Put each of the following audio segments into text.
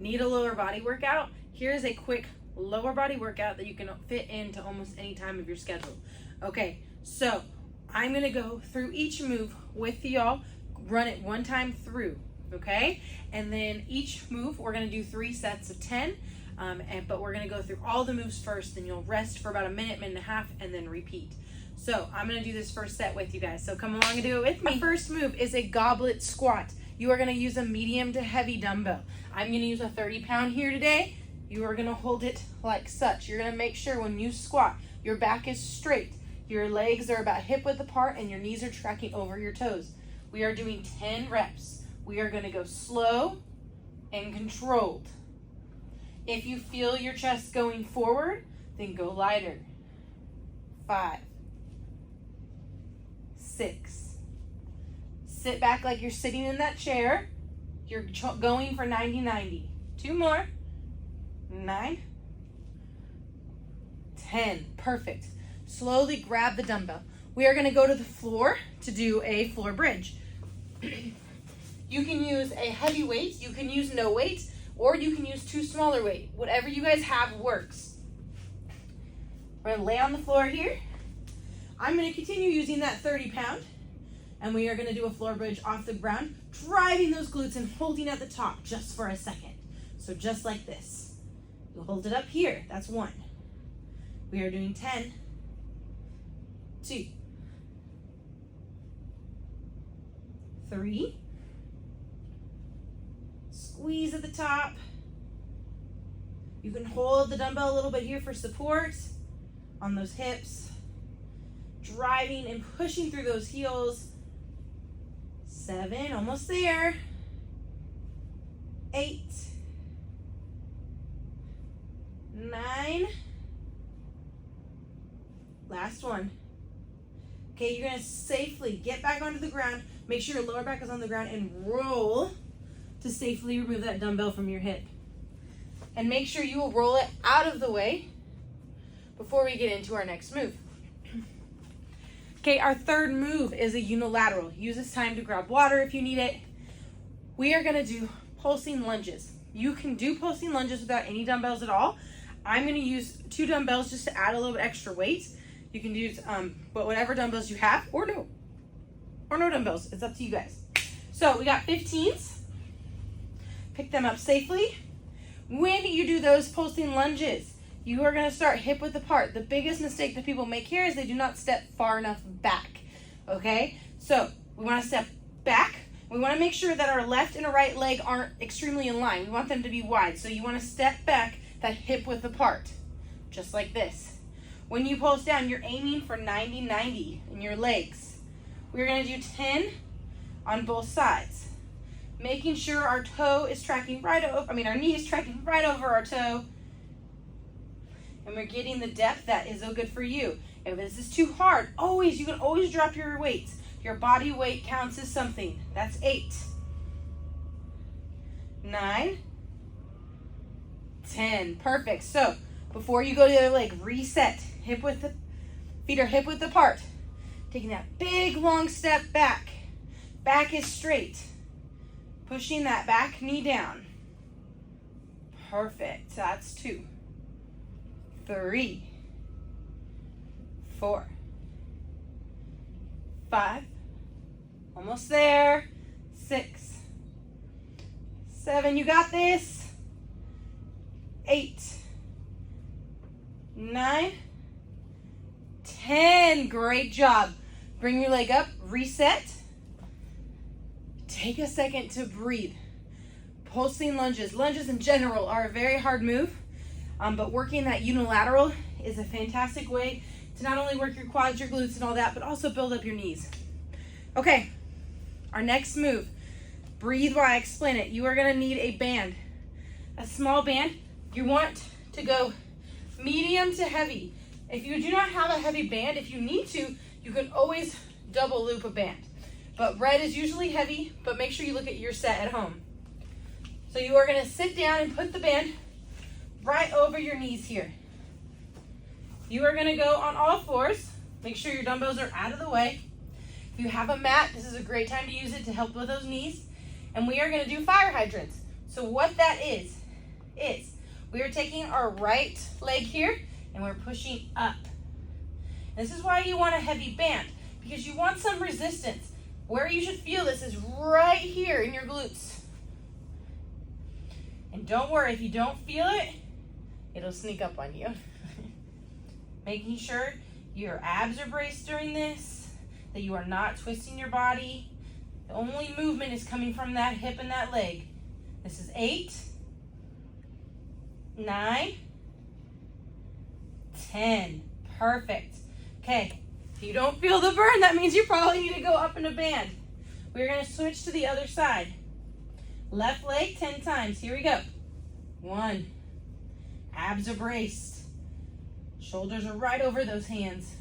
Need a lower body workout? Here's a quick lower body workout that you can fit into almost any time of your schedule. Okay, so I'm gonna go through each move with y'all, run it one time through, okay? And then each move, we're gonna do 3 sets of 10, but we're gonna go through all the moves first, and you'll rest for about a minute, minute and a half, and then repeat. So I'm gonna do this first set with you guys, so come along and do it with me. Our first move is a goblet squat. You are gonna use a medium to heavy dumbbell. I'm gonna use a 30-pound here today. You are gonna hold it like such. You're gonna make sure when you squat, your back is straight, your legs are about hip width apart, and your knees are tracking over your toes. We are doing 10 reps. We are gonna go slow and controlled. If you feel your chest going forward, then go lighter. 5, 6. Sit back like you're sitting in that chair. You're going for 90-90. 2 more. 9, 10. Perfect. Slowly grab the dumbbell. We are going to go to the floor to do a floor bridge. You can use a heavy weight, you can use no weight, or you can use 2 smaller weight. Whatever you guys have works. We're going to lay on the floor here. I'm going to continue using that 30-pound, and we are going to do a floor bridge off the ground, driving those glutes and holding at the top just for a second. So just like this. You'll hold it up here. That's 1. We are doing 10, 2, 3. Squeeze at the top. You can hold the dumbbell a little bit here for support on those hips. Driving and pushing through those heels. 7, almost there. 8, 9. Last one. Okay, you're gonna safely get back onto the ground. Make sure your lower back is on the ground and roll to safely remove that dumbbell from your hip. And make sure you will roll it out of the way before we get into our next move. Okay, our third move is a unilateral. Use this time to grab water if you need it. We are gonna do pulsing lunges. You can do pulsing lunges without any dumbbells at all. I'm gonna use 2 dumbbells just to add a little bit extra weight. You can use but whatever dumbbells you have, or no dumbbells. It's up to you guys. So we got 15s. Pick them up safely. When you do those pulsing lunges, you are gonna start hip width apart. The biggest mistake that people make here is they do not step far enough back, okay? So we wanna step back. We wanna make sure that our left and our right leg aren't extremely in line. We want them to be wide. So you wanna step back that hip width apart, just like this. When you pulse down, you're aiming for 90-90 in your legs. We're gonna do 10 on both sides. Making sure our toe is tracking right over, our knee is tracking right over our toe. And we're getting the depth that is so good for you. If this is too hard, you can always drop your weights. Your body weight counts as something. That's 8, 9, 10. Perfect. So before you go to the other leg, reset. Feet are hip width apart. Taking that big long step back. Back is straight. Pushing that back knee down. Perfect. That's 2, 3, 4, 5. Almost there. 6, 7. You got this. 8, 9, 10. Great job. Bring your leg up. Reset. Take a second to breathe. Pulsing lunges. Lunges in general are a very hard move, but working that unilateral is a fantastic way to not only work your quads, your glutes, and all that, but also build up your knees. Okay, our next move. Breathe while I explain it. You are going to need a band, a small band. You want to go medium to heavy. If you do not have a heavy band, if you need to, you can always double loop a band. But red is usually heavy, but make sure you look at your set at home. So you are going to sit down and put the band right over your knees here. You are going to go on all fours. Make sure your dumbbells are out of the way. If you have a mat, this is a great time to use it to help with those knees. And we are going to do fire hydrants. So what that is is we are taking our right leg here and we're pushing up. This is why you want a heavy band, because you want some resistance. Where you should feel this is right here in your glutes. And don't worry, if you don't feel it, it'll sneak up on you. Making sure your abs are braced during this, that you are not twisting your body. The only movement is coming from that hip and that leg. This is 8, 9, 10. Perfect. Okay, if you don't feel the burn, that means you probably need to go up in a band. We're going to switch to the other side. Left leg 10 times. Here we go. 1. Abs are braced. Shoulders are right over those hands.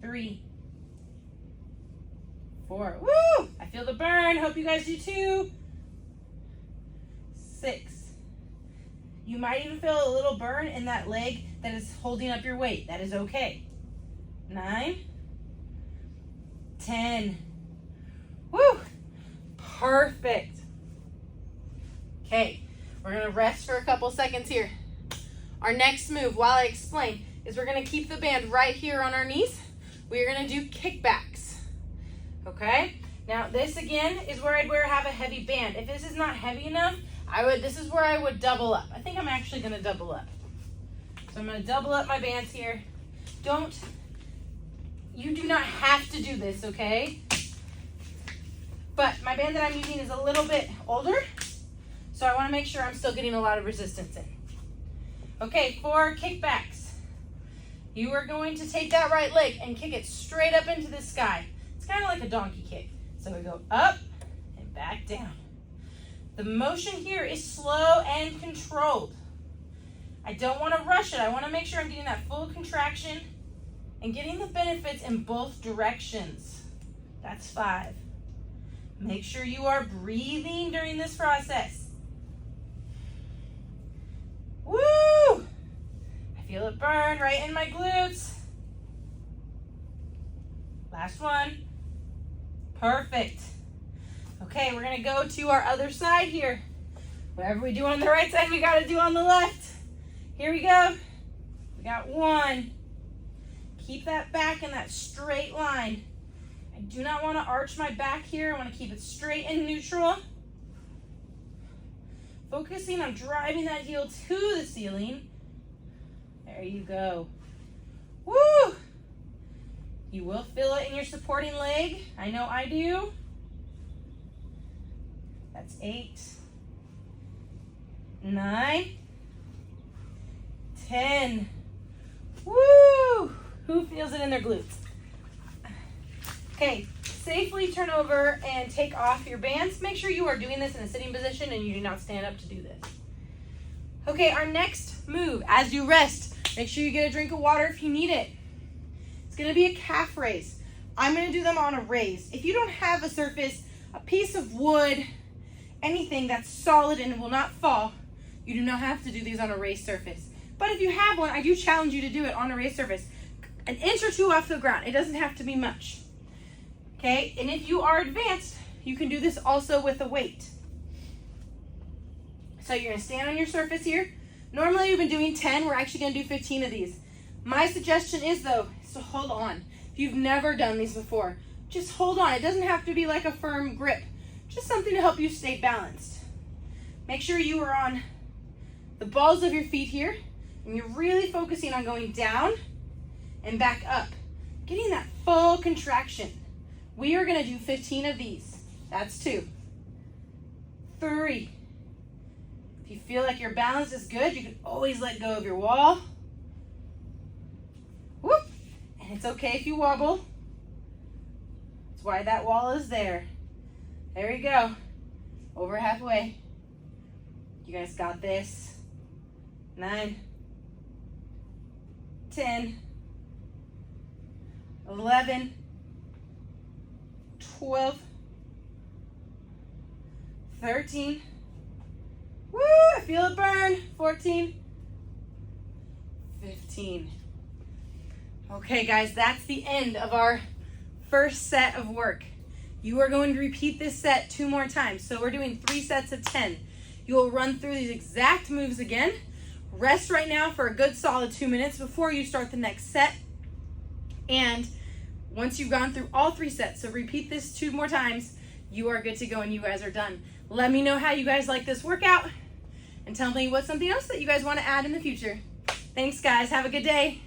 3, 4. Woo! I feel the burn. Hope you guys do too. 6. You might even feel a little burn in that leg that is holding up your weight. That is okay. 9, 10. Woo! Perfect. Okay, we're gonna rest for a couple seconds here. Our next move, while I explain, is we're gonna keep the band right here on our knees. We're gonna do kickbacks. Okay? Now this again is where I'd have a heavy band. If this is not heavy enough, this is where I would double up. I think I'm actually gonna double up. So I'm gonna double up my bands here. You do not have to do this, okay? But my band that I'm using is a little bit older, so I wanna make sure I'm still getting a lot of resistance in. Okay, for kickbacks, you are going to take that right leg and kick it straight up into the sky. It's kind of like a donkey kick. So we go up and back down. The motion here is slow and controlled. I don't want to rush it. I want to make sure I'm getting that full contraction and getting the benefits in both directions. That's 5. Make sure you are breathing during this process. Woo! I feel it burn right in my glutes. Last one. Perfect. Okay, we're gonna go to our other side here. Whatever we do on the right side, we gotta do on the left. Here we go. We got 1. Keep that back in that straight line. I do not want to arch my back here. I want to keep it straight and neutral. Focusing on driving that heel to the ceiling. There you go. Woo! You will feel it in your supporting leg. I know I do. That's 8, 9, 10. Woo! Who feels it in their glutes? Okay, safely turn over and take off your bands. Make sure you are doing this in a sitting position and you do not stand up to do this. Okay, our next move, as you rest, make sure you get a drink of water if you need it. It's gonna be a calf raise. I'm gonna do them on a raise. If you don't have a surface, a piece of wood, anything that's solid and will not fall, you do not have to do these on a raised surface. But if you have one, I do challenge you to do it on a raised surface. An inch or 2 off the ground. It doesn't have to be much. Okay, and if you are advanced, you can do this also with a weight. So you're gonna stand on your surface here. Normally we've been doing 10, we're actually gonna do 15 of these. My suggestion is though, so hold on. If you've never done these before, just hold on. It doesn't have to be like a firm grip. Just something to help you stay balanced. Make sure you are on the balls of your feet here, and you're really focusing on going down and back up. Getting that full contraction. We are gonna do 15 of these. That's 2. 3. If you feel like your balance is good, you can always let go of your wall. Whoop! And it's okay if you wobble. That's why that wall is there. There we go. Over halfway. You guys got this. 9, 10, 11, 12, 13. Woo! I feel it burn. 14, 15. Okay, guys, that's the end of our first set of work. You are going to repeat this set 2 more times. So we're doing 3 sets of 10. You will run through these exact moves again. Rest right now for a good solid 2 minutes before you start the next set. And once you've gone through all 3 sets, so repeat this 2 more times, you are good to go and you guys are done. Let me know how you guys like this workout and tell me what's something else that you guys want to add in the future. Thanks guys, have a good day.